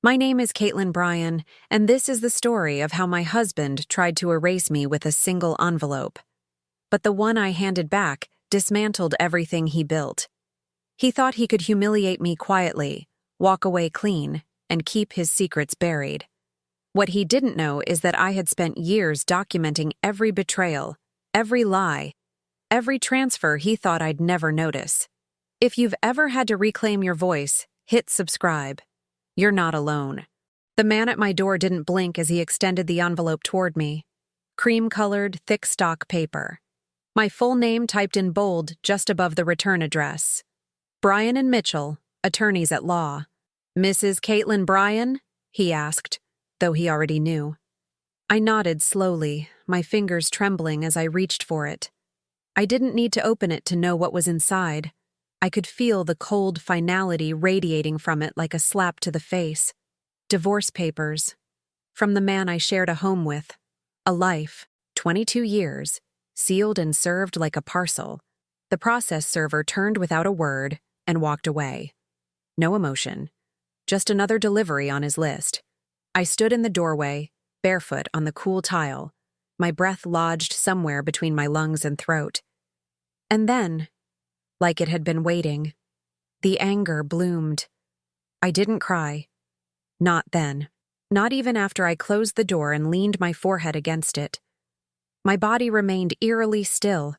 My name is Caitlyn Bryan, and this is the story of how my husband tried to erase me with a single envelope. But the one I handed back dismantled everything he built. He thought he could humiliate me quietly, walk away clean, and keep his secrets buried. What he didn't know is that I had spent years documenting every betrayal, every lie, every transfer he thought I'd never notice. If you've ever had to reclaim your voice, hit subscribe. You're not alone. The man at my door didn't blink as he extended the envelope toward me. Cream-colored, thick stock paper. My full name typed in bold just above the return address. Bryan and Mitchell, attorneys at law. "Mrs. Caitlyn Bryan?" he asked, though he already knew. I nodded slowly, my fingers trembling as I reached for it. I didn't need to open it to know what was inside. I could feel the cold finality radiating from it like a slap to the face. Divorce papers. From the man I shared a home with. A life, 22 years, sealed and served like a parcel. The process server turned without a word and walked away. No emotion. Just another delivery on his list. I stood in the doorway, barefoot on the cool tile, my breath lodged somewhere between my lungs and throat. And then, like it had been waiting, the anger bloomed. I didn't cry. Not then. Not even after I closed the door and leaned my forehead against it. My body remained eerily still,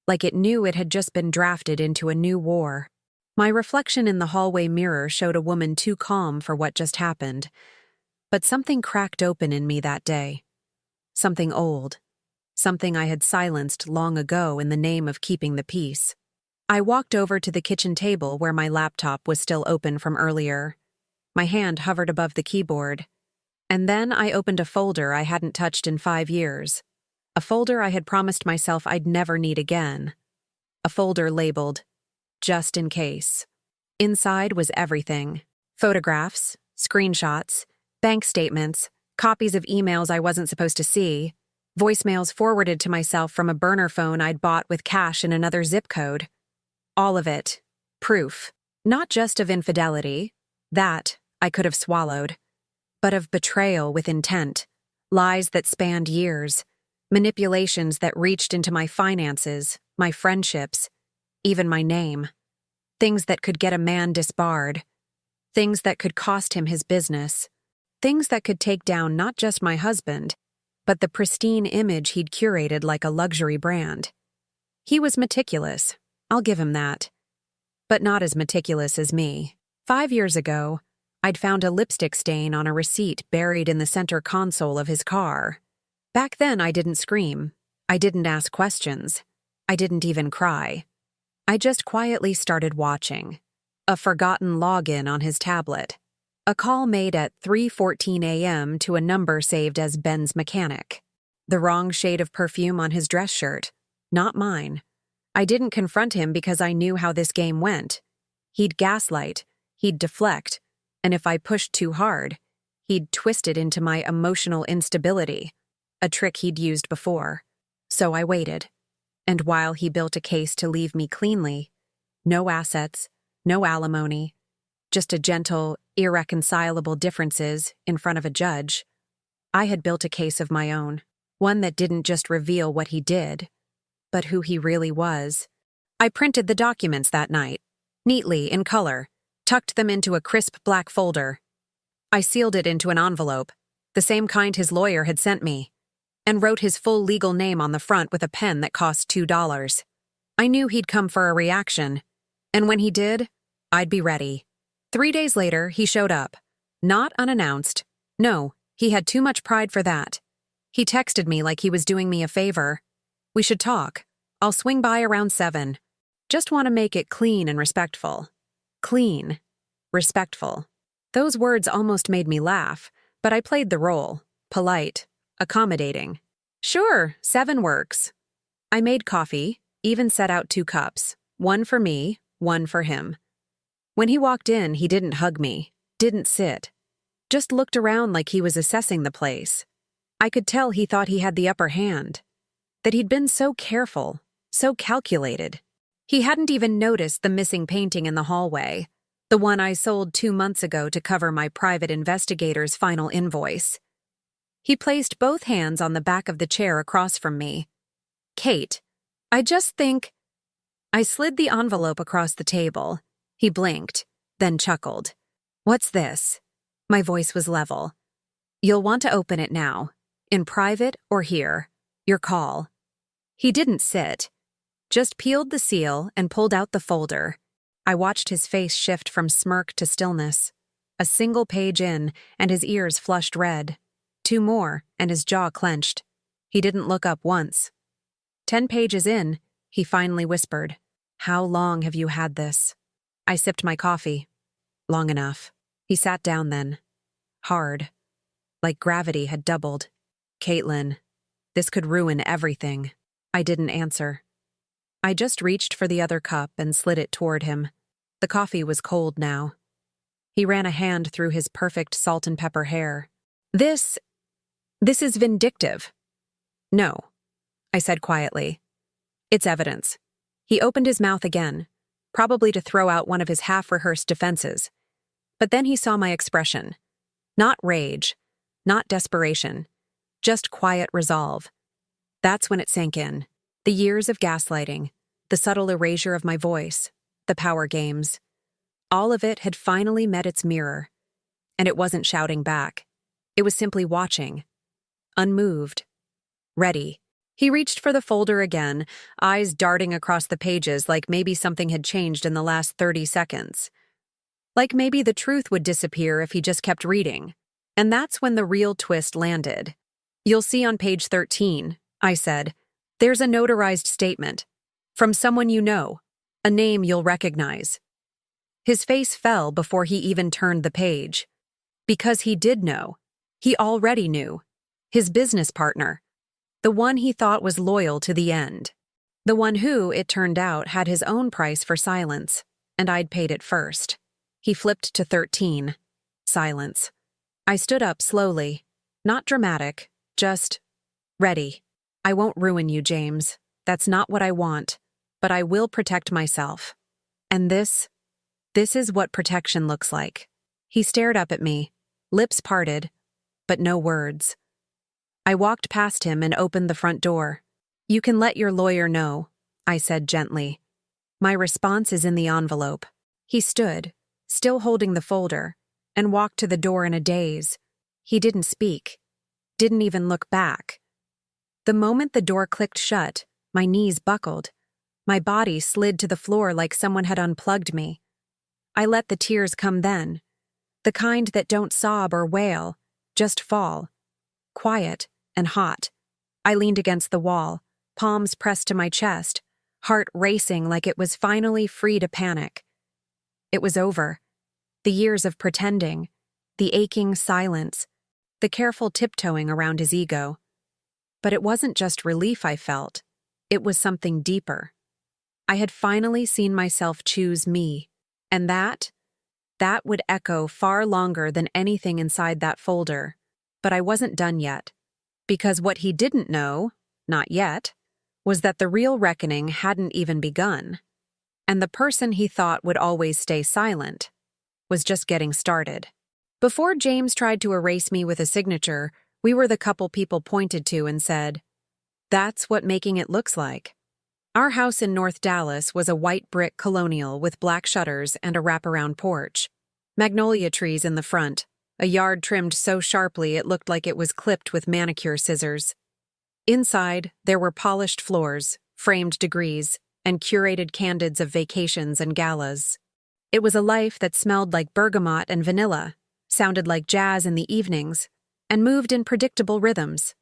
like it knew it had just been drafted into a new war. My reflection in the hallway mirror showed a woman too calm for what just happened. But something cracked open in me that day. Something old. Something I had silenced long ago in the name of keeping the peace. I walked over to the kitchen table where my laptop was still open from earlier. My hand hovered above the keyboard. And then I opened a folder I hadn't touched in 5 years. A folder I had promised myself I'd never need again. A folder labeled, "Just in case." Inside was everything. Photographs, screenshots, bank statements, copies of emails I wasn't supposed to see, voicemails forwarded to myself from a burner phone I'd bought with cash in another zip code. All of it. Proof. Not just of infidelity. That I could have swallowed. But of betrayal with intent. Lies that spanned years. Manipulations that reached into my finances, my friendships, even my name. Things that could get a man disbarred. Things that could cost him his business. Things that could take down not just my husband, but the pristine image he'd curated like a luxury brand. He was meticulous, I'll give him that. But not as meticulous as me. 5 years ago, I'd found a lipstick stain on a receipt buried in the center console of his car. Back then, I didn't scream. I didn't ask questions. I didn't even cry. I just quietly started watching. A forgotten login on his tablet. A call made at 3:14 a.m. to a number saved as Ben's mechanic. The wrong shade of perfume on his dress shirt. Not mine. I didn't confront him because I knew how this game went. He'd gaslight, he'd deflect, and if I pushed too hard, he'd twist it into my emotional instability, a trick he'd used before. So I waited. And while he built a case to leave me cleanly, no assets, no alimony, just a gentle, irreconcilable differences in front of a judge, I had built a case of my own, one that didn't just reveal what he did, but who he really was. I printed the documents that night, neatly in color, tucked them into a crisp black folder. I sealed it into an envelope, the same kind his lawyer had sent me, and wrote his full legal name on the front with a pen that cost $2. I knew he'd come for a reaction, and when he did, I'd be ready. 3 days later, he showed up. Not unannounced. No, he had too much pride for that. He texted me like he was doing me a favor. "We should talk. I'll swing by around 7. Just want to make it clean and respectful." Clean. Respectful. Those words almost made me laugh, but I played the role. Polite. Accommodating. "Sure, 7 works." I made coffee, even set out 2 cups. One for me, one for him. When he walked in, he didn't hug me, didn't sit. Just looked around like he was assessing the place. I could tell he thought he had the upper hand. That he'd been so careful, so calculated. He hadn't even noticed the missing painting in the hallway, The one I sold 2 months ago to cover my private investigator's final invoice. He placed both hands on the back of the chair across from me. Kate, I just think... I slid the envelope across the table. He blinked, then chuckled. What's this? My voice was level. You'll want to open it now. In private or here. Your call. He didn't sit. Just peeled the seal and pulled out the folder. I watched his face shift from smirk to stillness. A single page in, and his ears flushed red. 2 more, and his jaw clenched. He didn't look up once. 10 pages in, he finally whispered, How long have you had this? I sipped my coffee. Long enough. He sat down then. Hard. Like gravity had doubled. Caitlyn, this could ruin everything. I didn't answer. I just reached for the other cup and slid it toward him. The coffee was cold now. He ran a hand through his perfect salt and pepper hair. This is vindictive. No, I said quietly. It's evidence. He opened his mouth again, probably to throw out one of his half-rehearsed defenses. But then he saw my expression. Not rage, not desperation, just quiet resolve. That's when it sank in. The years of gaslighting, the subtle erasure of my voice, the power games. All of it had finally met its mirror. And it wasn't shouting back. It was simply watching. Unmoved. Ready. He reached for the folder again, eyes darting across the pages like maybe something had changed in the last 30 seconds. Like maybe the truth would disappear if he just kept reading. And that's when the real twist landed. You'll see on page 13, I said, there's a notarized statement. From someone you know. A name you'll recognize. His face fell before he even turned the page. Because he did know. He already knew. His business partner. The one he thought was loyal to the end. The one who, it turned out, had his own price for silence, and I'd paid it first. He flipped to 13. Silence. I stood up slowly. Not dramatic, just ready. I won't ruin you, James. That's not what I want, but I will protect myself. And this is what protection looks like. He stared up at me, lips parted, but no words. I walked past him and opened the front door. You can let your lawyer know, I said gently. My response is in the envelope. He stood, still holding the folder, and walked to the door in a daze. He didn't speak, didn't even look back. The moment the door clicked shut, my knees buckled. My body slid to the floor like someone had unplugged me. I let the tears come then. The kind that don't sob or wail, just fall. Quiet and hot. I leaned against the wall, palms pressed to my chest, heart racing like it was finally free to panic. It was over. The years of pretending, the aching silence, the careful tiptoeing around his ego. But it wasn't just relief I felt. It was something deeper. I had finally seen myself choose me, and that would echo far longer than anything inside that folder. But I wasn't done yet. Because what he didn't know, not yet, was that the real reckoning hadn't even begun. And the person he thought would always stay silent was just getting started. Before James tried to erase me with a signature, we were the couple people pointed to and said, "That's what making it looks like." Our house in North Dallas was a white brick colonial with black shutters and a wraparound porch. Magnolia trees in the front, a yard trimmed so sharply it looked like it was clipped with manicure scissors. Inside, there were polished floors, framed degrees, and curated candids of vacations and galas. It was a life that smelled like bergamot and vanilla, sounded like jazz in the evenings, and moved in predictable rhythms.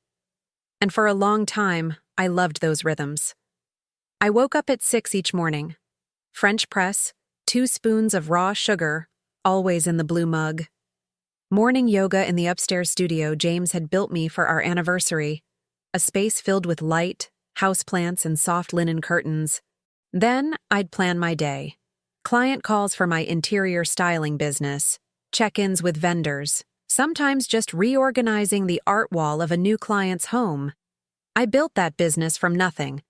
And for a long time, I loved those rhythms. I woke up at 6 each morning. French press, 2 spoons of raw sugar, always in the blue mug. Morning yoga in the upstairs studio James had built me for our anniversary, a space filled with light, houseplants, and soft linen curtains. Then I'd plan my day. Client calls for my interior styling business, check-ins with vendors, sometimes just reorganizing the art wall of a new client's home. I built that business from nothing.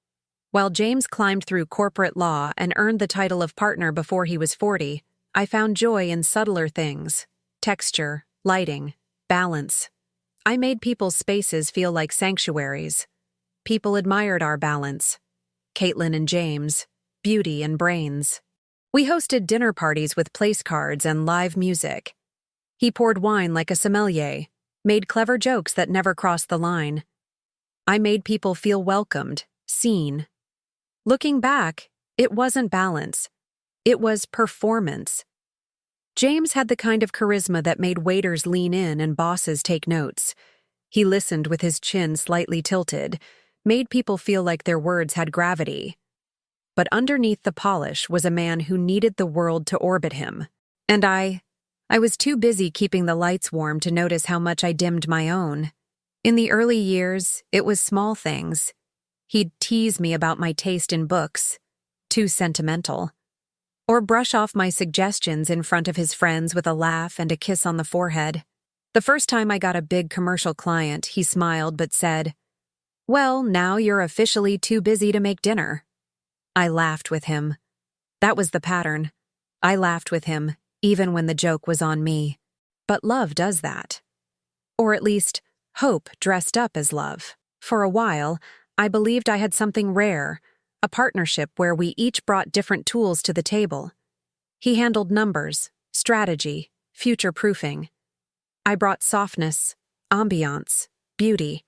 While James climbed through corporate law and earned the title of partner before he was 40, I found joy in subtler things: texture, lighting, balance. I made people's spaces feel like sanctuaries. People admired our balance. Caitlyn and James, beauty and brains. We hosted dinner parties with place cards and live music. He poured wine like a sommelier, made clever jokes that never crossed the line. I made people feel welcomed, seen. Looking back, it wasn't balance. It was performance. James had the kind of charisma that made waiters lean in and bosses take notes. He listened with his chin slightly tilted, made people feel like their words had gravity. But underneath the polish was a man who needed the world to orbit him. And I was too busy keeping the lights warm to notice how much I dimmed my own. In the early years, it was small things. He'd tease me about my taste in books, too sentimental, or brush off my suggestions in front of his friends with a laugh and a kiss on the forehead. The first time I got a big commercial client, he smiled but said, "Well, now you're officially too busy to make dinner." I laughed with him. That was the pattern. I laughed with him, even when the joke was on me. But love does that. Or at least, hope dressed up as love. For a while, I believed I had something rare, a partnership where we each brought different tools to the table. He handled numbers, strategy, future-proofing. I brought softness, ambiance, beauty.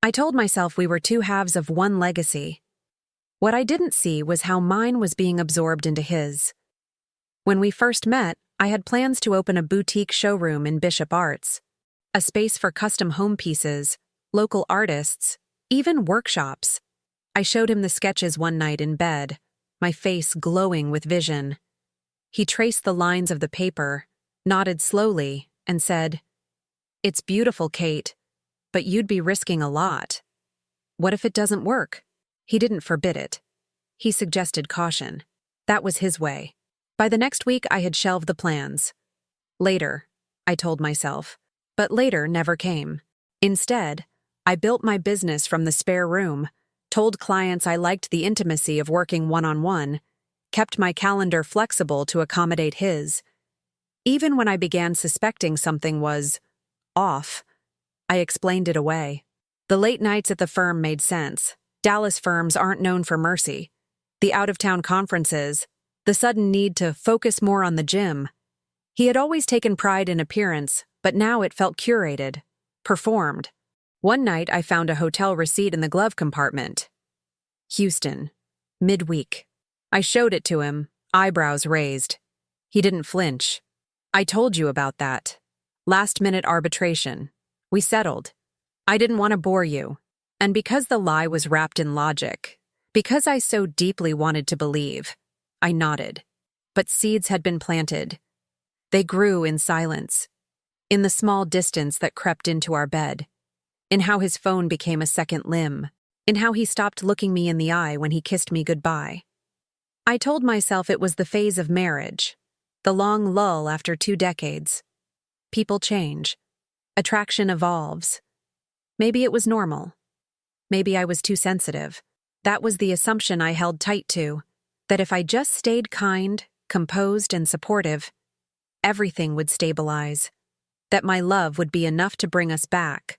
I told myself we were two halves of one legacy. What I didn't see was how mine was being absorbed into his. When we first met, I had plans to open a boutique showroom in Bishop Arts, a space for custom home pieces, local artists, even workshops. I showed him the sketches one night in bed, my face glowing with vision. He traced the lines of the paper, nodded slowly, and said, "It's beautiful, Kate, but you'd be risking a lot. What if it doesn't work?" He didn't forbid it. He suggested caution. That was his way. By the next week, I had shelved the plans. Later, I told myself, but later never came. Instead, I built my business from the spare room, told clients I liked the intimacy of working one-on-one, kept my calendar flexible to accommodate his. Even when I began suspecting something was off, I explained it away. The late nights at the firm made sense. Dallas firms aren't known for mercy. The out-of-town conferences, the sudden need to focus more on the gym. He had always taken pride in appearance, but now it felt curated, performed. One night I found a hotel receipt in the glove compartment. Houston, midweek. I showed it to him, eyebrows raised. He didn't flinch. "I told you about that. Last-minute arbitration. We settled. I didn't want to bore you." And because the lie was wrapped in logic, because I so deeply wanted to believe, I nodded. But seeds had been planted. They grew in silence, in the small distance that crept into our bed, in how his phone became a second limb, in how he stopped looking me in the eye when he kissed me goodbye. I told myself it was the phase of marriage, the long lull after 2 decades. People change. Attraction evolves. Maybe it was normal. Maybe I was too sensitive. That was the assumption I held tight to, that if I just stayed kind, composed, and supportive, everything would stabilize, that my love would be enough to bring us back.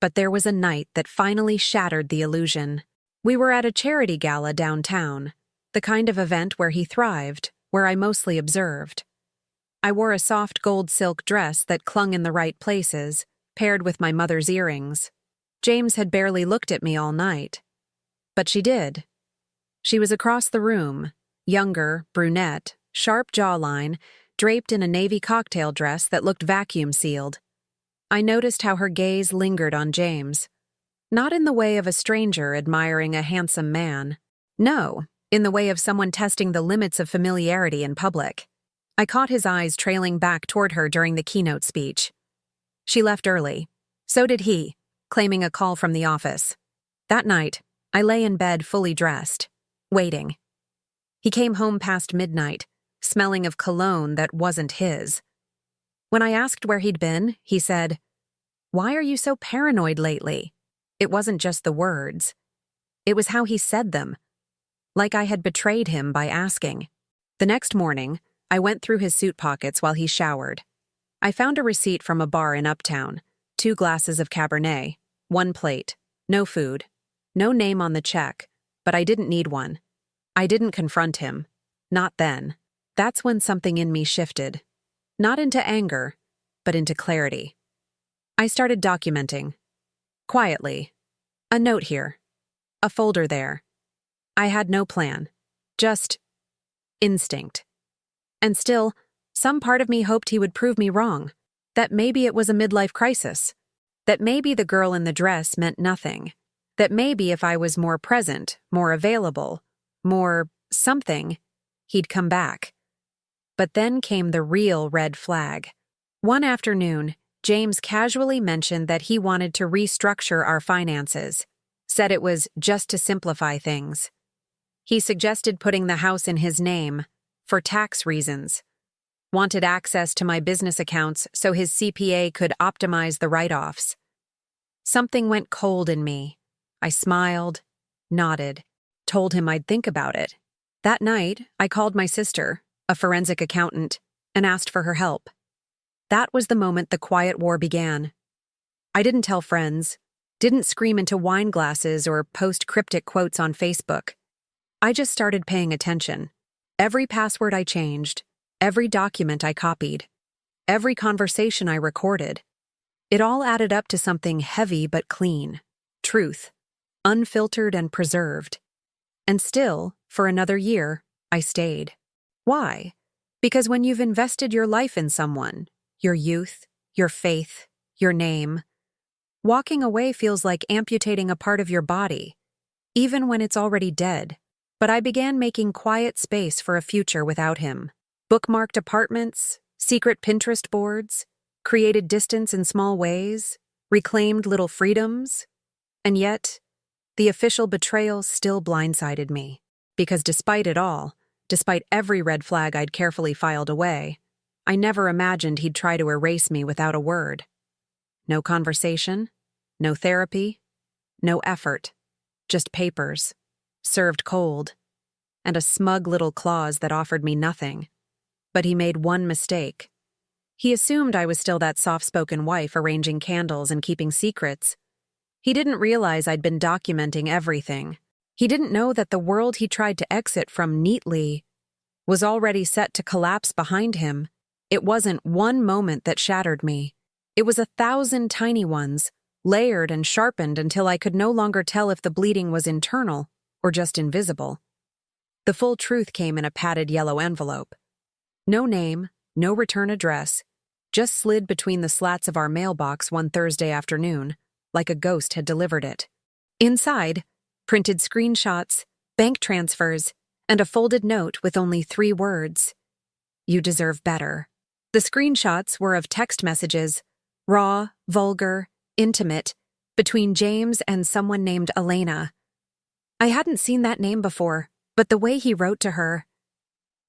But there was a night that finally shattered the illusion. We were at a charity gala downtown, the kind of event where he thrived, where I mostly observed. I wore a soft gold silk dress that clung in the right places, paired with my mother's earrings. James had barely looked at me all night. But she did. She was across the room, younger, brunette, sharp jawline, draped in a navy cocktail dress that looked vacuum-sealed. I noticed how her gaze lingered on James. Not in the way of a stranger admiring a handsome man. No, in the way of someone testing the limits of familiarity in public. I caught his eyes trailing back toward her during the keynote speech. She left early. So did he, claiming a call from the office. That night, I lay in bed fully dressed, waiting. He came home past midnight, smelling of cologne that wasn't his. When I asked where he'd been, he said, "Why are you so paranoid lately?" It wasn't just the words. It was how he said them. Like I had betrayed him by asking. The next morning, I went through his suit pockets while he showered. I found a receipt from a bar in Uptown, 2 glasses of Cabernet, 1 plate, no food, no name on the check, but I didn't need one. I didn't confront him. Not then. That's when something in me shifted. Not into anger, but into clarity. I started documenting. Quietly. A note here. A folder there. I had no plan. Just instinct. And still, some part of me hoped he would prove me wrong. That maybe it was a midlife crisis. That maybe the girl in the dress meant nothing. That maybe if I was more present, more available, more something, he'd come back. But then came the real red flag. One afternoon, James casually mentioned that he wanted to restructure our finances. Said it was just to simplify things. He suggested putting the house in his name, for tax reasons. Wanted access to my business accounts so his CPA could optimize the write-offs. Something went cold in me. I smiled, nodded, told him I'd think about it. That night, I called my sister, a forensic accountant, and asked for her help. That was the moment the quiet war began. I didn't tell friends, didn't scream into wine glasses or post cryptic quotes on Facebook. I just started paying attention. Every password I changed, every document I copied, every conversation I recorded. It all added up to something heavy but clean. Truth. Unfiltered and preserved. And still, for another year, I stayed. Why? Because when you've invested your life in someone, your youth, your faith, your name, walking away feels like amputating a part of your body, even when it's already dead. But I began making quiet space for a future without him. Bookmarked apartments, secret Pinterest boards, created distance in small ways, reclaimed little freedoms. And yet, the official betrayal still blindsided me. Because despite it all, despite every red flag I'd carefully filed away, I never imagined he'd try to erase me without a word. No conversation, no therapy, no effort, just papers, served cold, and a smug little clause that offered me nothing. But he made one mistake. He assumed I was still that soft-spoken wife arranging candles and keeping secrets. He didn't realize I'd been documenting everything. He didn't know that the world he tried to exit from neatly was already set to collapse behind him. It wasn't one moment that shattered me. It was 1,000 tiny ones, layered and sharpened until I could no longer tell if the bleeding was internal or just invisible. The full truth came in a padded yellow envelope. No name, no return address, just slid between the slats of our mailbox one Thursday afternoon, like a ghost had delivered it. Inside, printed screenshots, bank transfers, and a folded note with only 3 words. You deserve better. The screenshots were of text messages, raw, vulgar, intimate, between James and someone named Elena. I hadn't seen that name before, but the way he wrote to her,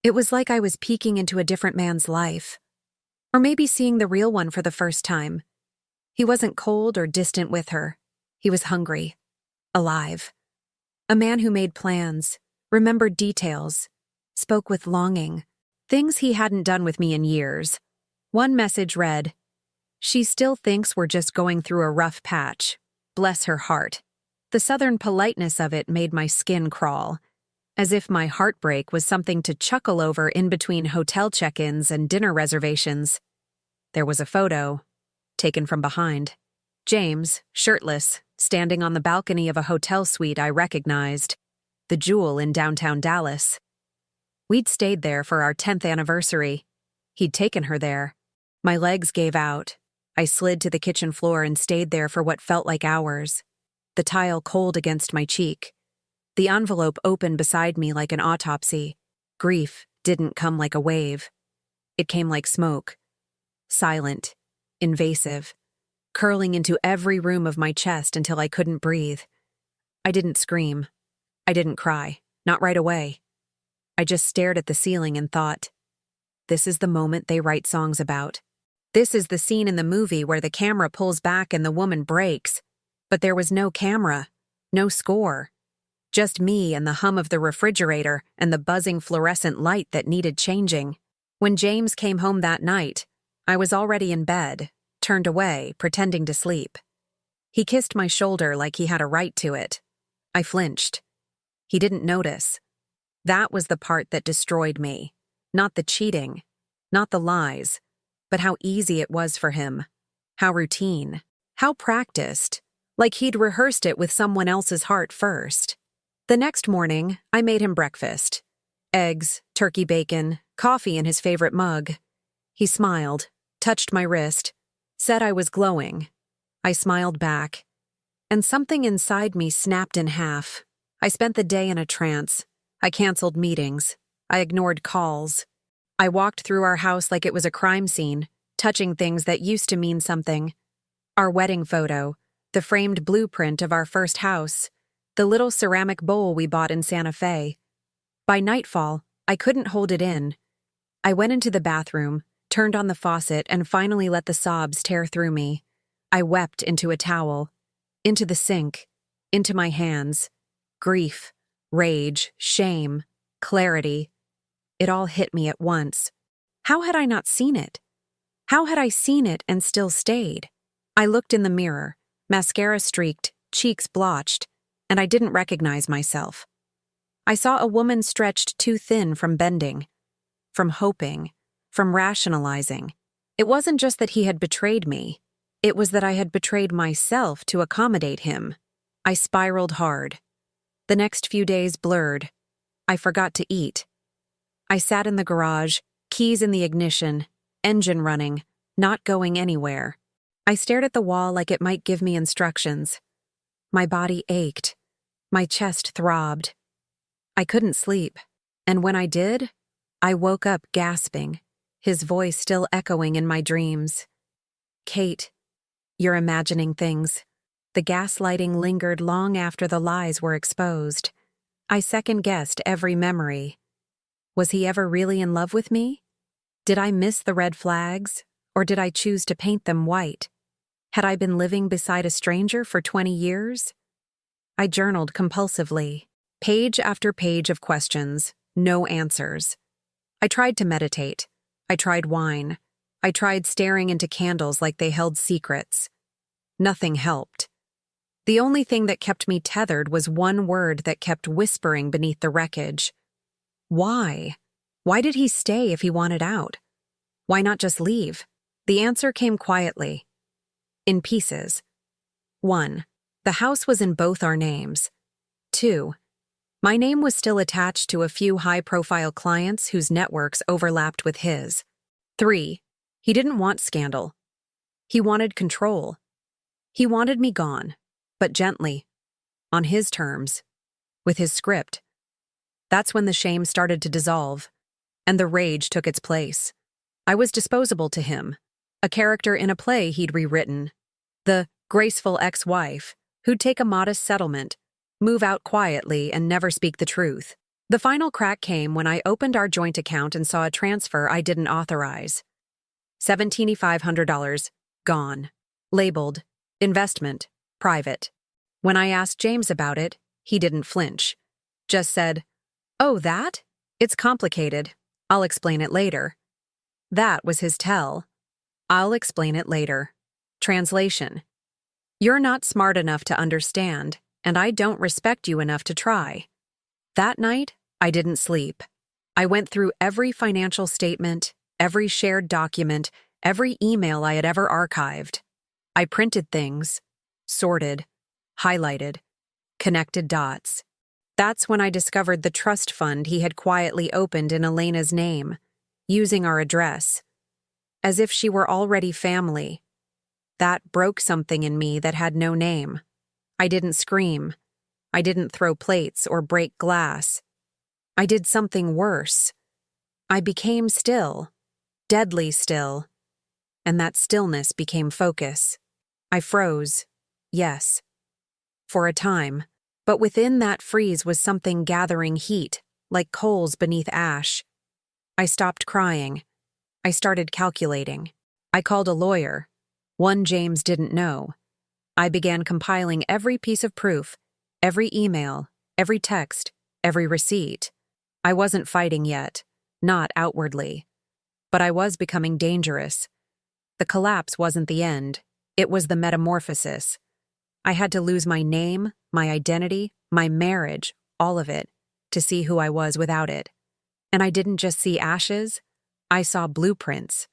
it was like I was peeking into a different man's life. Or maybe seeing the real one for the first time. He wasn't cold or distant with her. He was hungry. Alive. A man who made plans, remembered details, spoke with longing. Things he hadn't done with me in years. One message read, "She still thinks we're just going through a rough patch. Bless her heart." The southern politeness of it made my skin crawl, as if my heartbreak was something to chuckle over in between hotel check-ins and dinner reservations. There was a photo, taken from behind. James, shirtless, standing on the balcony of a hotel suite I recognized, the Jewel in downtown Dallas. We'd stayed there for our 10th anniversary. He'd taken her there. My legs gave out. I slid to the kitchen floor and stayed there for what felt like hours, the tile cold against my cheek. The envelope opened beside me like an autopsy. Grief didn't come like a wave. It came like smoke. Silent, invasive, curling into every room of my chest until I couldn't breathe. I didn't scream. I didn't cry. Not right away. I just stared at the ceiling and thought, this is the moment they write songs about. This is the scene in the movie where the camera pulls back and the woman breaks. But there was no camera, no score. Just me and the hum of the refrigerator and the buzzing fluorescent light that needed changing. When James came home that night, I was already in bed, turned away, pretending to sleep. He kissed my shoulder like he had a right to it. I flinched. He didn't notice. That was the part that destroyed me. Not the cheating, not the lies, but how easy it was for him. How routine. How practiced. Like he'd rehearsed it with someone else's heart first. The next morning, I made him breakfast. Eggs, turkey bacon, coffee in his favorite mug. He smiled, touched my wrist, said I was glowing. I smiled back, and something inside me snapped in half. I spent the day in a trance. I canceled meetings. I ignored calls. I walked through our house like it was a crime scene, touching things that used to mean something. Our wedding photo, the framed blueprint of our first house, the little ceramic bowl we bought in Santa Fe. By nightfall, I couldn't hold it in. I went into the bathroom, turned on the faucet, and finally let the sobs tear through me. I wept into a towel, into the sink, into my hands. Grief, rage, shame, clarity. It all hit me at once. How had I not seen it? How had I seen it and still stayed? I looked in the mirror, mascara streaked, cheeks blotched, and I didn't recognize myself. I saw a woman stretched too thin from bending, from hoping, from rationalizing. It wasn't just that he had betrayed me. It was that I had betrayed myself to accommodate him. I spiraled hard. The next few days blurred. I forgot to eat. I sat in the garage, keys in the ignition, engine running, not going anywhere. I stared at the wall like it might give me instructions. My body ached. My chest throbbed. I couldn't sleep, and when I did, I woke up gasping, his voice still echoing in my dreams. Kate, you're imagining things. The gaslighting lingered long after the lies were exposed. I second-guessed every memory. Was he ever really in love with me? Did I miss the red flags, or did I choose to paint them white? Had I been living beside a stranger for 20 years? I journaled compulsively, page after page of questions, no answers. I tried to meditate. I tried wine. I tried staring into candles like they held secrets. Nothing helped. The only thing that kept me tethered was one word that kept whispering beneath the wreckage. Why? Why did he stay if he wanted out? Why not just leave? The answer came quietly. In pieces. 1. The house was in both our names. 2. My name was still attached to a few high-profile clients whose networks overlapped with his. 3. He didn't want scandal. He wanted control. He wanted me gone, but gently, on his terms, with his script. That's when the shame started to dissolve, and the rage took its place. I was disposable to him, a character in a play he'd rewritten, the graceful ex-wife who'd take a modest settlement, move out quietly, and never speak the truth. The final crack came when I opened our joint account and saw a transfer I didn't authorize. $1,700, gone. Labeled, investment, private. When I asked James about it, he didn't flinch. Just said, "Oh, that? It's complicated. I'll explain it later." That was his tell. I'll explain it later. Translation. You're not smart enough to understand, and I don't respect you enough to try. That night, I didn't sleep. I went through every financial statement, every shared document, every email I had ever archived. I printed things, sorted, highlighted, connected dots. That's when I discovered the trust fund he had quietly opened in Elena's name, using our address, as if she were already family. That broke something in me that had no name. I didn't scream. I didn't throw plates or break glass. I did something worse. I became still, deadly still, and that stillness became focus. I froze, yes, for a time, but within that freeze was something gathering heat, like coals beneath ash. I stopped crying. I started calculating. I called a lawyer, one James didn't know. I began compiling every piece of proof, every email, every text, every receipt. I wasn't fighting yet, not outwardly. But I was becoming dangerous. The collapse wasn't the end. It was the metamorphosis. I had to lose my name, my identity, my marriage, all of it, to see who I was without it. And I didn't just see ashes, I saw blueprints.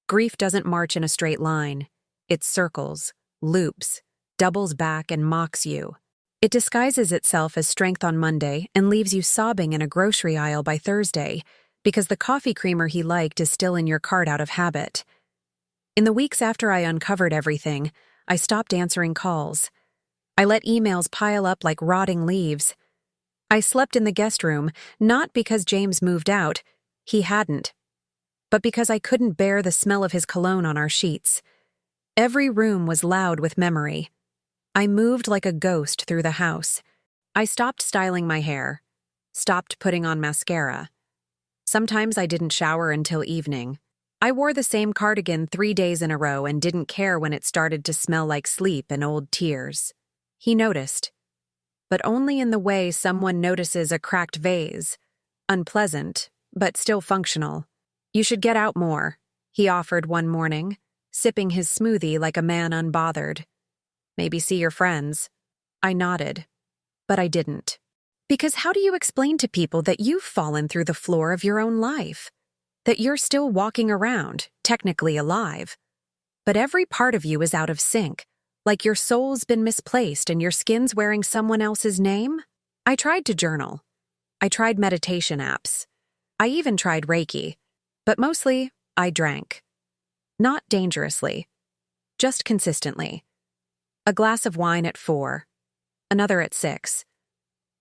Grief doesn't march in a straight line. It circles, loops, doubles back and mocks you. It disguises itself as strength on Monday and leaves you sobbing in a grocery aisle by Thursday because the coffee creamer he liked is still in your cart out of habit. In the weeks after I uncovered everything, I stopped answering calls. I let emails pile up like rotting leaves. I slept in the guest room, not because James moved out, he hadn't, but because I couldn't bear the smell of his cologne on our sheets. Every room was loud with memory. I moved like a ghost through the house. I stopped styling my hair, stopped putting on mascara. Sometimes I didn't shower until evening. I wore the same cardigan 3 days in a row and didn't care when it started to smell like sleep and old tears. He noticed, but only in the way someone notices a cracked vase. Unpleasant, but still functional. "You should get out more," he offered one morning, sipping his smoothie like a man unbothered. "Maybe see your friends." I nodded, but I didn't. Because how do you explain to people that you've fallen through the floor of your own life? That you're still walking around, technically alive, but every part of you is out of sync, like your soul's been misplaced and your skin's wearing someone else's name? I tried to journal. I tried meditation apps. I even tried Reiki. But mostly, I drank. Not dangerously. Just consistently. A glass of wine at 4. Another at 6.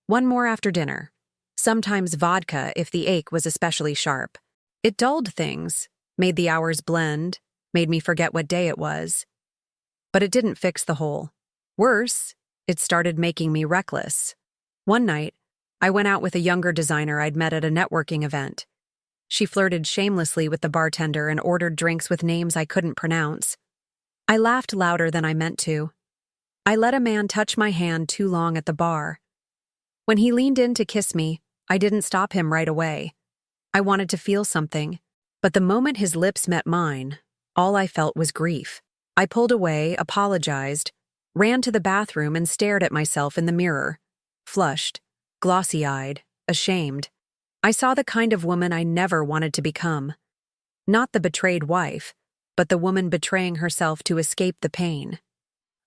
One more after dinner. Sometimes vodka if the ache was especially sharp. It dulled things, made the hours blend, made me forget what day it was. But it didn't fix the hole. Worse, it started making me reckless. One night, I went out with a younger designer I'd met at a networking event. She flirted shamelessly with the bartender and ordered drinks with names I couldn't pronounce. I laughed louder than I meant to. I let a man touch my hand too long at the bar. When he leaned in to kiss me, I didn't stop him right away. I wanted to feel something, but the moment his lips met mine, all I felt was grief. I pulled away, apologized, ran to the bathroom and stared at myself in the mirror. Flushed, glossy-eyed, ashamed. I saw the kind of woman I never wanted to become. Not the betrayed wife, but the woman betraying herself to escape the pain.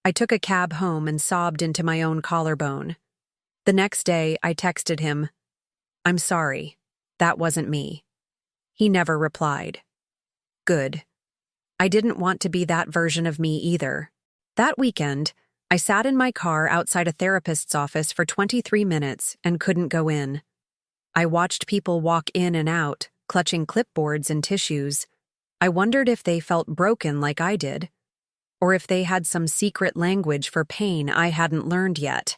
I took a cab home and sobbed into my own collarbone. The next day, I texted him, "I'm sorry. That wasn't me." He never replied. Good. I didn't want to be that version of me either. That weekend, I sat in my car outside a therapist's office for 23 minutes and couldn't go in. I watched people walk in and out, clutching clipboards and tissues. I wondered if they felt broken like I did, or if they had some secret language for pain I hadn't learned yet.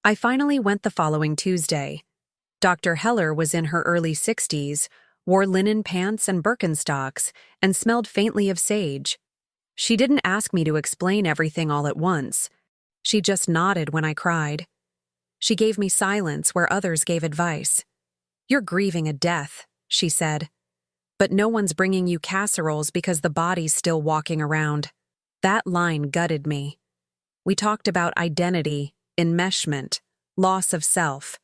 I finally went the following Tuesday. Dr. Heller was in her early 60s, wore linen pants and Birkenstocks, and smelled faintly of sage. She didn't ask me to explain everything all at once. She just nodded when I cried. She gave me silence where others gave advice. "You're grieving a death," she said. "But no one's bringing you casseroles because the body's still walking around." That line gutted me. We talked about identity, enmeshment, loss of self.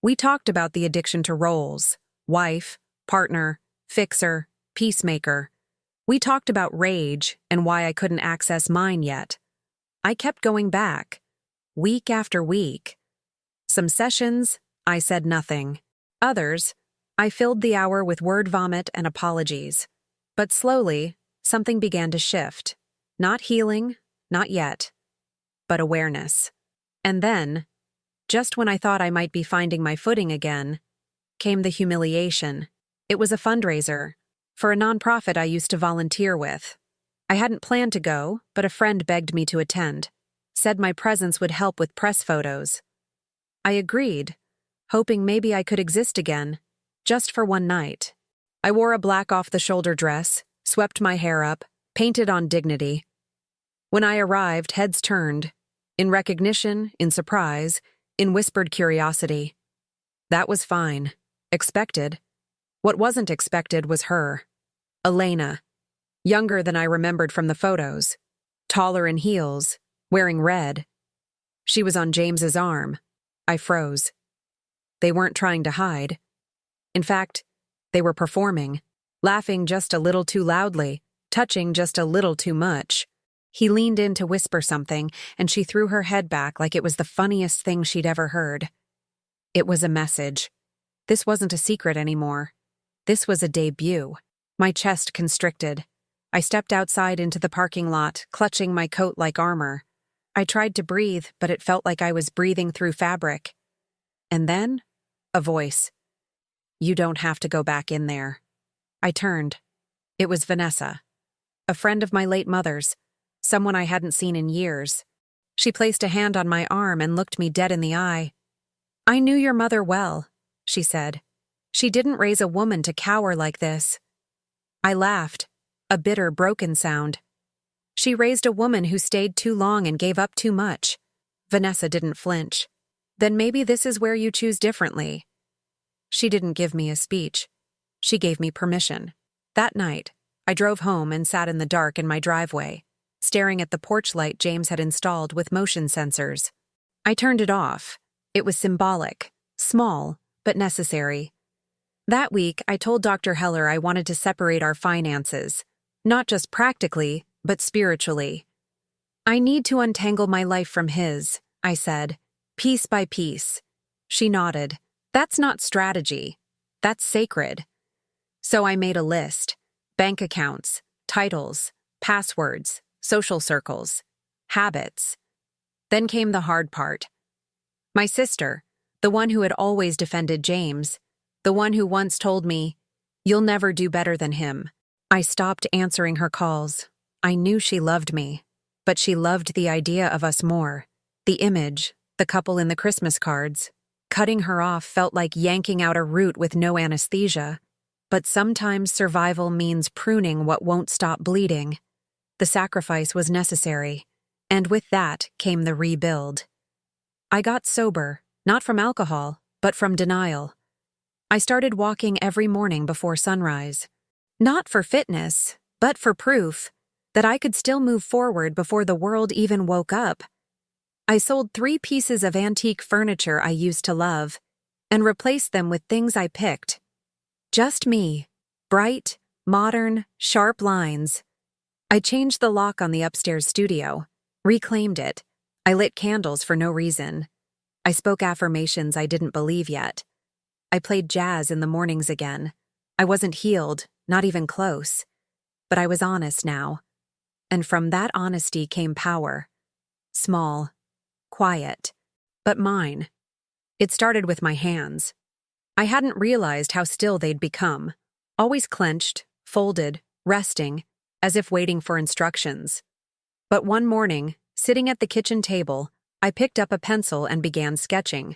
We talked about the addiction to roles, wife, partner, fixer, peacemaker. We talked about rage and why I couldn't access mine yet. I kept going back, week after week. Some sessions, I said nothing. Others, I filled the hour with word vomit and apologies. But slowly, something began to shift. Not healing, not yet, but awareness. And then, just when I thought I might be finding my footing again, came the humiliation. It was a fundraiser for a nonprofit I used to volunteer with. I hadn't planned to go, but a friend begged me to attend, said my presence would help with press photos. I agreed, hoping maybe I could exist again, just for one night. I wore a black off-the-shoulder dress, swept my hair up, painted on dignity. When I arrived, heads turned, in recognition, in surprise, in whispered curiosity. That was fine. Expected. What wasn't expected was her. Elena, younger than I remembered from the photos, taller in heels, wearing red. She was on James's arm. I froze. They weren't trying to hide. In fact, they were performing, laughing just a little too loudly, touching just a little too much. He leaned in to whisper something, and she threw her head back like it was the funniest thing she'd ever heard. It was a message. This wasn't a secret anymore. This was a debut. My chest constricted. I stepped outside into the parking lot, clutching my coat like armor. I tried to breathe, but it felt like I was breathing through fabric. And then, a voice. "You don't have to go back in there." I turned. It was Vanessa, a friend of my late mother's, someone I hadn't seen in years. She placed a hand on my arm and looked me dead in the eye. "I knew your mother well," she said. "She didn't raise a woman to cower like this." I laughed, a bitter, broken sound. "She raised a woman who stayed too long and gave up too much." Vanessa didn't flinch. "Then maybe this is where you choose differently." She didn't give me a speech. She gave me permission. That night, I drove home and sat in the dark in my driveway, staring at the porch light James had installed with motion sensors. I turned it off. It was symbolic, small, but necessary. That week, I told Dr. Heller I wanted to separate our finances, not just practically, but spiritually. "I need to untangle my life from his," I said, piece by piece. She nodded. "That's not strategy. That's sacred." So I made a list: bank accounts, titles, passwords, social circles, habits. Then came the hard part. My sister, the one who had always defended James, the one who once told me, "You'll never do better than him." I stopped answering her calls. I knew she loved me, but she loved the idea of us more. The image, the couple in the Christmas cards. Cutting her off felt like yanking out a root with no anesthesia. But sometimes survival means pruning what won't stop bleeding. The sacrifice was necessary, and with that came the rebuild. I got sober, not from alcohol, but from denial. I started walking every morning before sunrise. Not for fitness, but for proof that I could still move forward before the world even woke up. I sold 3 pieces of antique furniture I used to love and replaced them with things I picked. Just me. Bright, modern, sharp lines. I changed the lock on the upstairs studio, reclaimed it. I lit candles for no reason. I spoke affirmations I didn't believe yet. I played jazz in the mornings again. I wasn't healed, not even close. But I was honest now. And from that honesty came power. Small, quiet, but mine. It started with my hands. I hadn't realized how still they'd become, always clenched, folded, resting, as if waiting for instructions. But one morning, sitting at the kitchen table, I picked up a pencil and began sketching.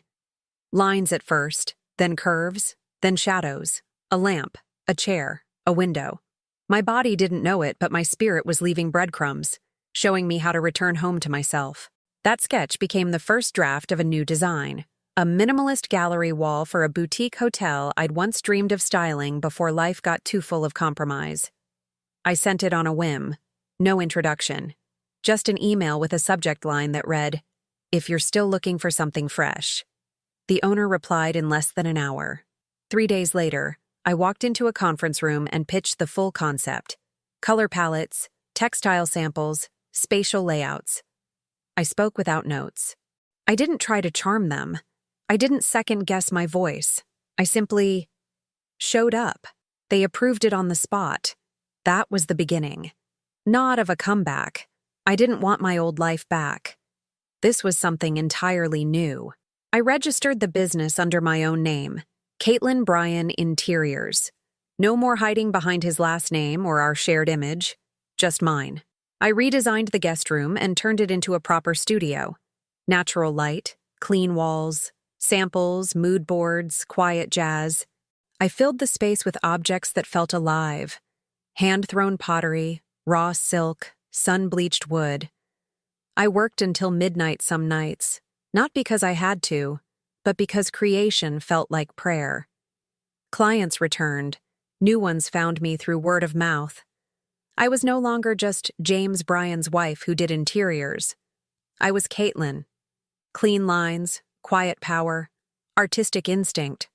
Lines at first, then curves, then shadows, a lamp, a chair, a window. My body didn't know it, but my spirit was leaving breadcrumbs, showing me how to return home to myself. That sketch became the first draft of a new design. A minimalist gallery wall for a boutique hotel I'd once dreamed of styling before life got too full of compromise. I sent it on a whim. No introduction. Just an email with a subject line that read, "If you're still looking for something fresh." The owner replied in less than an hour. 3 days later, I walked into a conference room and pitched the full concept. Color palettes, textile samples, spatial layouts. I spoke without notes. I didn't try to charm them. I didn't second-guess my voice. I simply showed up. They approved it on the spot. That was the beginning. Not of a comeback. I didn't want my old life back. This was something entirely new. I registered the business under my own name, Caitlyn Bryan Interiors. No more hiding behind his last name or our shared image, just mine. I redesigned the guest room and turned it into a proper studio. Natural light, clean walls, samples, mood boards, quiet jazz. I filled the space with objects that felt alive. Hand-thrown pottery, raw silk, sun-bleached wood. I worked until midnight some nights, not because I had to, but because creation felt like prayer. Clients returned, New ones found me through word of mouth. I was no longer just James Bryan's wife who did interiors. I was Caitlyn. Clean lines, quiet power, artistic instinct.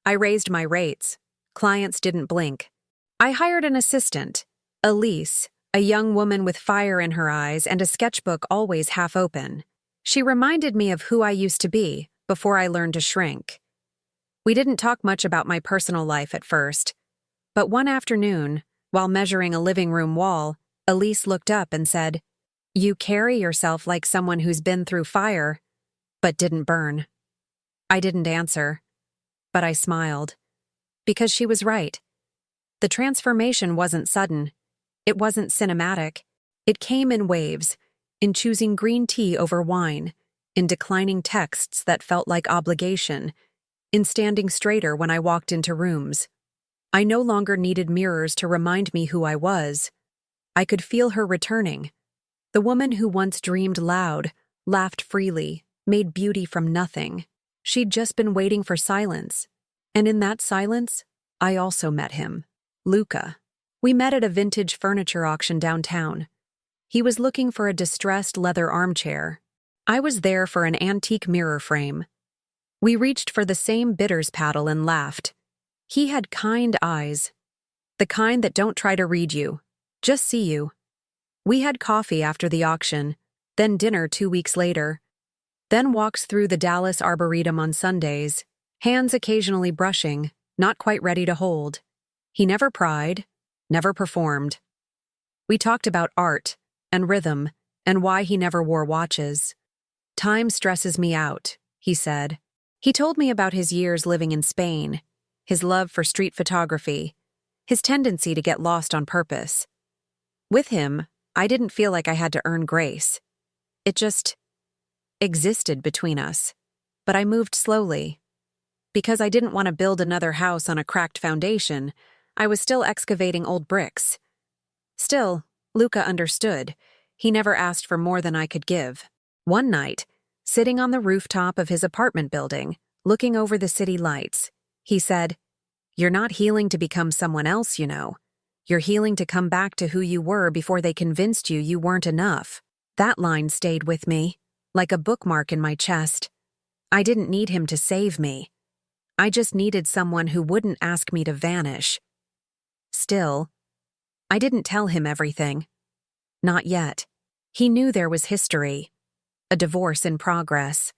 I raised my rates. Clients didn't blink. I hired an assistant, Elise, a young woman with fire in her eyes and a sketchbook always half open. She reminded me of who I used to be before I learned to shrink. We didn't talk much about my personal life at first, but one afternoon, while measuring a living room wall, Elise looked up and said, "You carry yourself like someone who's been through fire, but didn't burn." I didn't answer, but I smiled, because she was right. The transformation wasn't sudden. It wasn't cinematic. It came in waves, in choosing green tea over wine, in declining texts that felt like obligation, in standing straighter when I walked into rooms. I no longer needed mirrors to remind me who I was. I could feel her returning. The woman who once dreamed loud, laughed freely, made beauty from nothing. She'd just been waiting for silence. And in that silence, I also met him. Luca. We met at a vintage furniture auction downtown. He was looking for a distressed leather armchair. I was there for an antique mirror frame. We reached for the same bitters paddle and laughed. He had kind eyes. The kind that don't try to read you, just see you. We had coffee after the auction, then dinner 2 weeks later, then walks through the Dallas Arboretum on Sundays, hands occasionally brushing, not quite ready to hold. He never pried, never performed. We talked about art and rhythm and why he never wore watches. "Time stresses me out," he said. He told me about his years living in Spain, his love for street photography, his tendency to get lost on purpose. With him, I didn't feel like I had to earn grace. It just existed between us. But I moved slowly. Because I didn't want to build another house on a cracked foundation, I was still excavating old bricks. Still, Luca understood. He never asked for more than I could give. One night, sitting on the rooftop of his apartment building, looking over the city lights, he said, "You're not healing to become someone else, you know. You're healing to come back to who you were before they convinced you weren't enough." That line stayed with me, like a bookmark in my chest. I didn't need him to save me. I just needed someone who wouldn't ask me to vanish. Still, I didn't tell him everything. Not yet. He knew there was history, a divorce in progress,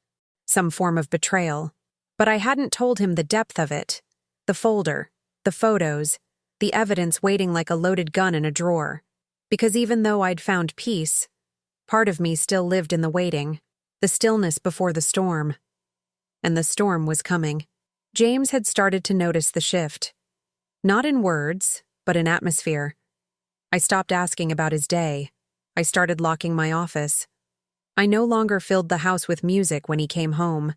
some form of betrayal. But I hadn't told him the depth of it, the folder, the photos, the evidence waiting like a loaded gun in a drawer. Because even though I'd found peace, part of me still lived in the waiting, the stillness before the storm. And the storm was coming. James had started to notice the shift. Not in words, but in atmosphere. I stopped asking about his day. I started locking my office. I no longer filled the house with music when he came home.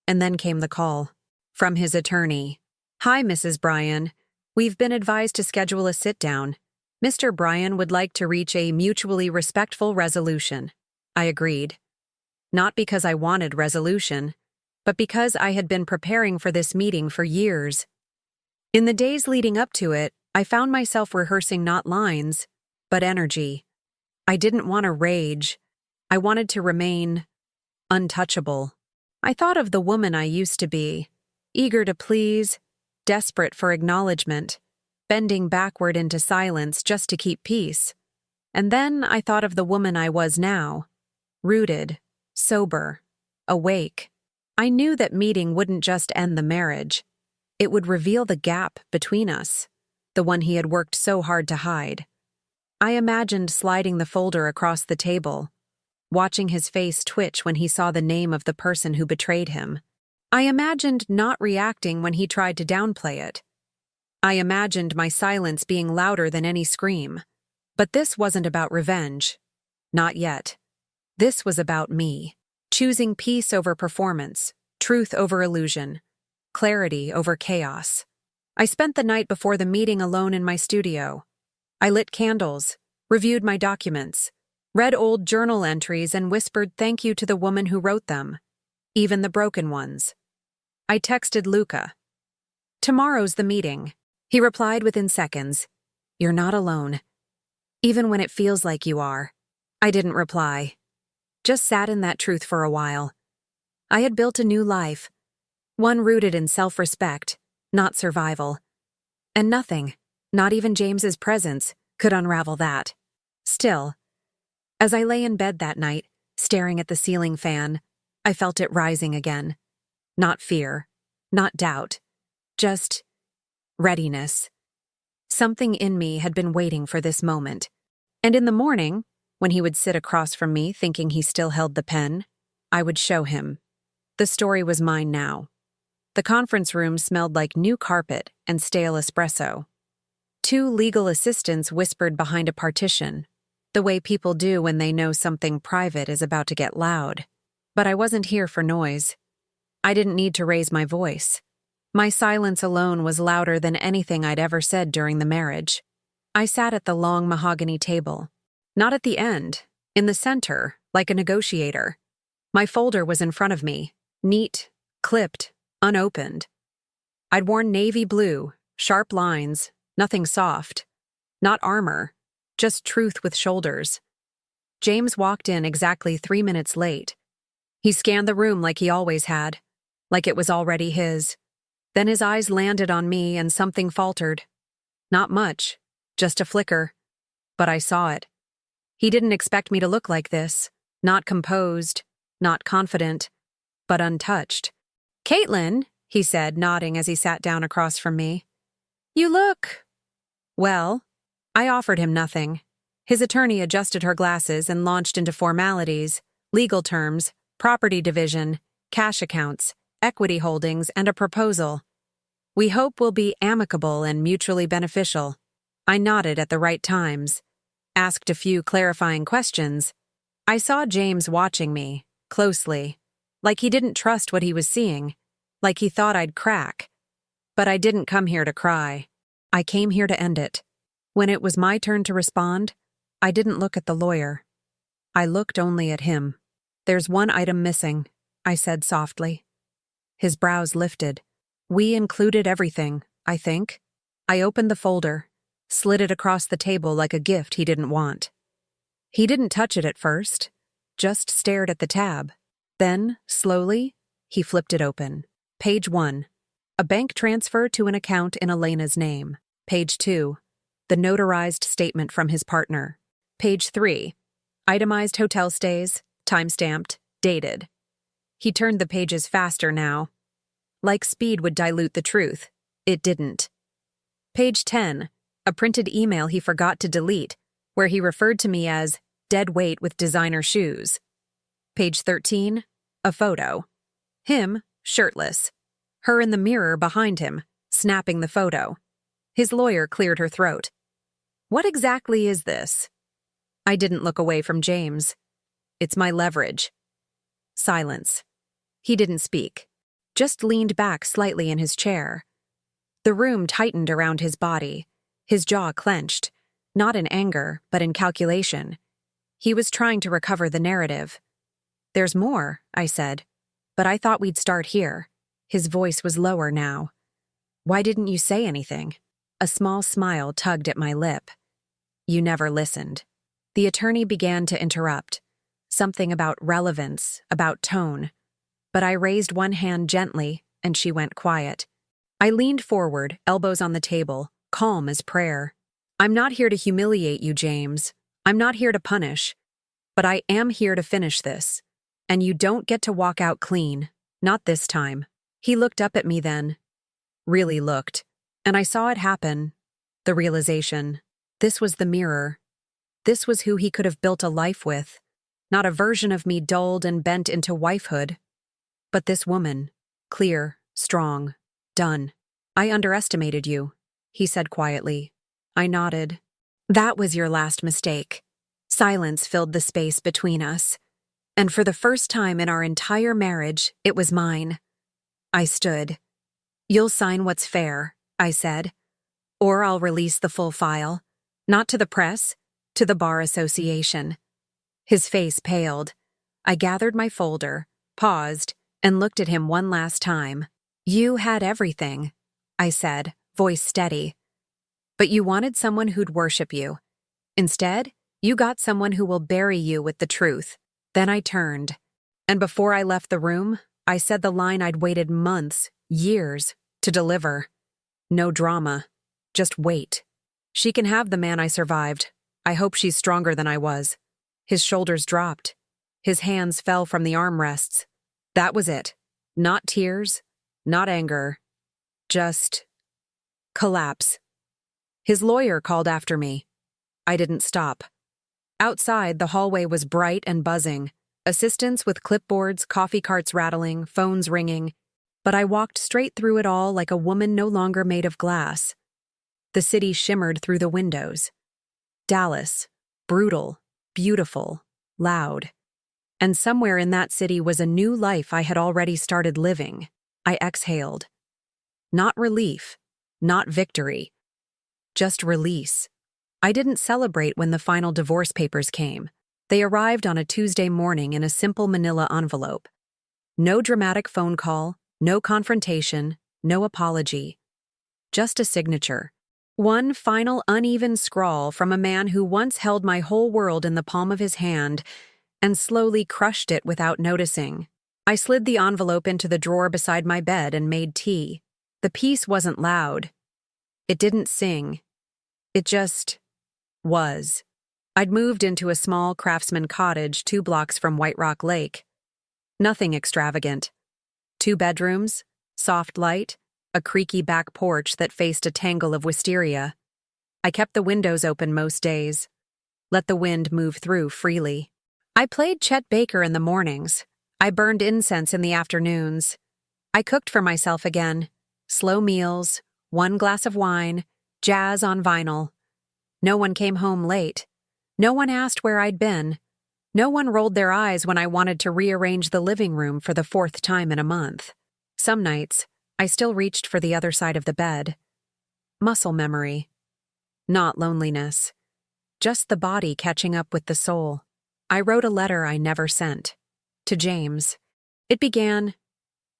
And then came the call. From his attorney. "Hi, Mrs. Bryan. We've been advised to schedule a sit-down. Mr. Bryan would like to reach a mutually respectful resolution." I agreed. Not because I wanted resolution, but because I had been preparing for this meeting for years. In the days leading up to it, I found myself rehearsing not lines, but energy. I didn't want to rage. I wanted to remain untouchable. I thought of the woman I used to be, eager to please, desperate for acknowledgement, bending backward into silence just to keep peace. And then I thought of the woman I was now, rooted, sober, awake. I knew that meeting wouldn't just end the marriage. It would reveal the gap between us, the one he had worked so hard to hide. I imagined sliding the folder across the table, watching his face twitch when he saw the name of the person who betrayed him. I imagined not reacting when he tried to downplay it. I imagined my silence being louder than any scream. But this wasn't about revenge. Not yet. This was about me, choosing peace over performance, truth over illusion, clarity over chaos. I spent the night before the meeting alone in my studio. I lit candles, reviewed my documents, read old journal entries and whispered thank you to the woman who wrote them, even the broken ones. I texted Luca. "Tomorrow's the meeting. He replied within seconds, "You're not alone, even when it feels like you are." I didn't reply, just sat in that truth for a while. I had built a new life, one rooted in self-respect, not survival. And nothing, not even James's presence, could unravel that. Still, as I lay in bed that night, staring at the ceiling fan, I felt it rising again. Not fear, not doubt, just readiness. Something in me had been waiting for this moment. And in the morning, when he would sit across from me thinking he still held the pen, I would show him. The story was mine now. The conference room smelled like new carpet and stale espresso. 2 legal assistants whispered behind a partition, the way people do when they know something private is about to get loud. But I wasn't here for noise. I didn't need to raise my voice. My silence alone was louder than anything I'd ever said during the marriage. I sat at the long mahogany table. Not at the end, in the center, like a negotiator. My folder was in front of me, neat, clipped, unopened. I'd worn navy blue, sharp lines, nothing soft. Not armor, just truth with shoulders. James walked in exactly 3 minutes late. He scanned the room like he always had, like it was already his. Then his eyes landed on me and something faltered. Not much, just a flicker. But I saw it. He didn't expect me to look like this, not composed, not confident, but untouched. "Caitlyn," he said, nodding as he sat down across from me. "You look..." Well, I offered him nothing. His attorney adjusted her glasses and launched into formalities, legal terms, property division, cash accounts, equity holdings, and a proposal. "We hope will be amicable and mutually beneficial." I nodded at the right times, asked a few clarifying questions. I saw James watching me, closely, like he didn't trust what he was seeing, like he thought I'd crack. But I didn't come here to cry. I came here to end it. When it was my turn to respond, I didn't look at the lawyer. I looked only at him. "There's one item missing," I said softly. His brows lifted. "We included everything, I think." I opened the folder, slid it across the table like a gift he didn't want. He didn't touch it at first, just stared at the tab. Then, slowly, he flipped it open. Page 1. A bank transfer to an account in Elena's name. Page 2. The notarized statement from his partner. Page 3. Itemized hotel stays, time-stamped, dated. He turned the pages faster now. Like speed would dilute the truth, it didn't. Page 10. A printed email he forgot to delete, where he referred to me as dead weight with designer shoes. Page 13. A photo. Him, shirtless. Her in the mirror behind him, snapping the photo. His lawyer cleared her throat. "What exactly is this?" I didn't look away from James. "It's my leverage." Silence. He didn't speak, just leaned back slightly in his chair. The room tightened around his body, his jaw clenched, not in anger, but in calculation. He was trying to recover the narrative. "There's more," I said, "but I thought we'd start here." His voice was lower now. "Why didn't you say anything?" A small smile tugged at my lip. "You never listened." The attorney began to interrupt. Something about relevance, about tone. But I raised one hand gently, and she went quiet. I leaned forward, elbows on the table, calm as prayer. "I'm not here to humiliate you, James. I'm not here to punish. But I am here to finish this. And you don't get to walk out clean. Not this time." He looked up at me then. Really looked. And I saw it happen. The realization. This was the mirror. This was who he could have built a life with. Not a version of me dulled and bent into wifehood. But this woman. Clear, strong, done. "I underestimated you," he said quietly. I nodded. "That was your last mistake." Silence filled the space between us. And for the first time in our entire marriage, it was mine. I stood. "You'll sign what's fair," I said. "Or I'll release the full file. Not to the press, to the Bar Association." His face paled. I gathered my folder, paused, and looked at him one last time. "You had everything," I said, voice steady. But you wanted someone who'd worship you. Instead, you got someone who will bury you with the truth. Then I turned. And before I left the room, I said the line I'd waited months, years, to deliver. No drama. Just wait. She can have the man I survived. I hope she's stronger than I was. His shoulders dropped. His hands fell from the armrests. That was it. Not tears, not anger. Just collapse. His lawyer called after me. I didn't stop. Outside, the hallway was bright and buzzing. Assistants with clipboards, coffee carts rattling, phones ringing. But I walked straight through it all like a woman no longer made of glass. The city shimmered through the windows. Dallas. Brutal. Beautiful. Loud. And somewhere in that city was a new life I had already started living. I exhaled. Not relief. Not victory. Just release. I didn't celebrate when the final divorce papers came. They arrived on a Tuesday morning in a simple manila envelope. No dramatic phone call, no confrontation, no apology. Just a signature. One final uneven scrawl from a man who once held my whole world in the palm of his hand and slowly crushed it without noticing. I slid the envelope into the drawer beside my bed and made tea. The piece wasn't loud. It didn't sing. It just was. I'd moved into a small craftsman cottage 2 blocks from White Rock Lake. Nothing extravagant. 2 bedrooms, soft light, a creaky back porch that faced a tangle of wisteria. I kept the windows open most days. Let the wind move through freely. I played Chet Baker in the mornings. I burned incense in the afternoons. I cooked for myself again. Slow meals, 1 glass of wine, jazz on vinyl. No one came home late. No one asked where I'd been. No one rolled their eyes when I wanted to rearrange the living room for the 4th time in a month. Some nights, I still reached for the other side of the bed. Muscle memory. Not loneliness. Just the body catching up with the soul. I wrote a letter I never sent. To James. It began,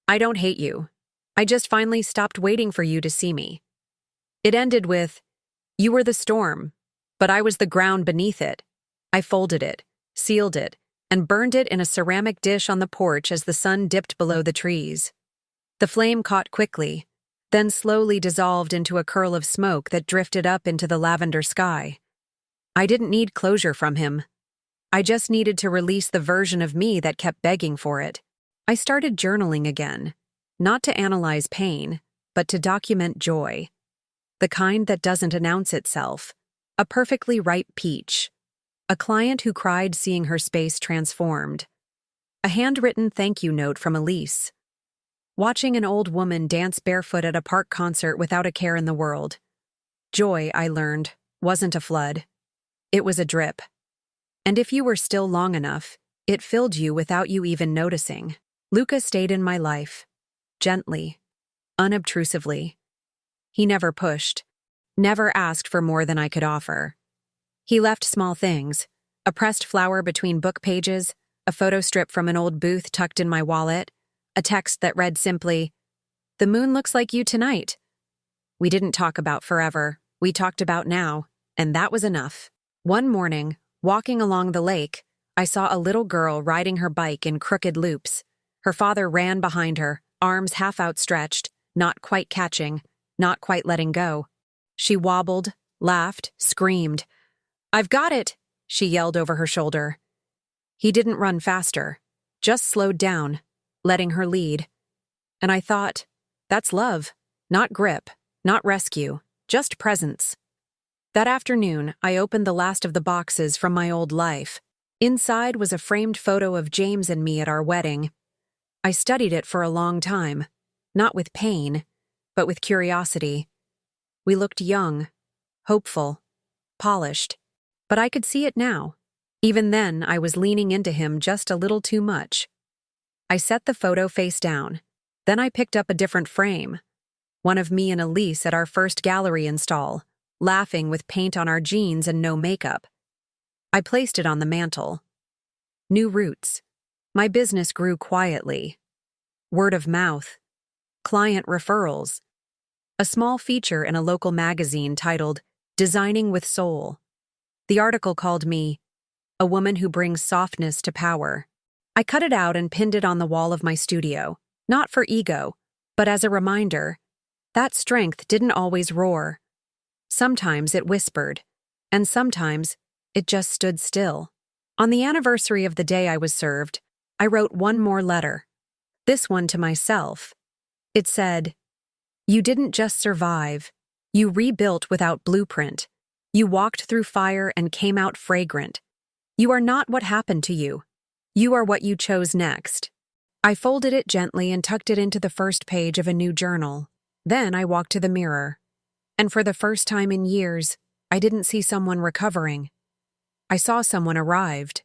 "I don't hate you. I just finally stopped waiting for you to see me." It ended with, "You were the storm, but I was the ground beneath it." I folded it, sealed it, and burned it in a ceramic dish on the porch as the sun dipped below the trees. The flame caught quickly, then slowly dissolved into a curl of smoke that drifted up into the lavender sky. I didn't need closure from him. I just needed to release the version of me that kept begging for it. I started journaling again, not to analyze pain, but to document joy. The kind that doesn't announce itself. A perfectly ripe peach. A client who cried seeing her space transformed. A handwritten thank you note from Elise. Watching an old woman dance barefoot at a park concert without a care in the world. Joy, I learned, wasn't a flood. It was a drip. And if you were still long enough, it filled you without you even noticing. Luca stayed in my life. Gently. Unobtrusively. He never pushed. Never asked for more than I could offer. He left small things. A pressed flower between book pages, a photo strip from an old booth tucked in my wallet, a text that read simply, "The moon looks like you tonight." We didn't talk about forever. We talked about now, and that was enough. One morning, walking along the lake, I saw a little girl riding her bike in crooked loops. Her father ran behind her, arms half outstretched, not quite catching, not quite letting go. She wobbled, laughed, screamed. "I've got it!" she yelled over her shoulder. He didn't run faster, just slowed down, letting her lead. And I thought, that's love, not grip, not rescue, just presence. That afternoon, I opened the last of the boxes from my old life. Inside was a framed photo of James and me at our wedding. I studied it for a long time, not with pain, but with curiosity. We looked young, hopeful, polished, but I could see it now. Even then, I was leaning into him just a little too much. I set the photo face down. Then I picked up a different frame. One of me and Elise at our first gallery install, laughing with paint on our jeans and no makeup. I placed it on the mantel. New roots. My business grew quietly. Word of mouth. Client referrals. A small feature in a local magazine titled Designing with Soul. The article called me a woman who brings softness to power. I cut it out and pinned it on the wall of my studio, not for ego, but as a reminder. That strength didn't always roar. Sometimes it whispered, and sometimes it just stood still. On the anniversary of the day I was served, I wrote one more letter. This one to myself. It said, "You didn't just survive. You rebuilt without blueprint. You walked through fire and came out fragrant. You are not what happened to you. You are what you chose next." I folded it gently and tucked it into the first page of a new journal. Then I walked to the mirror. And for the first time in years, I didn't see someone recovering. I saw someone arrived.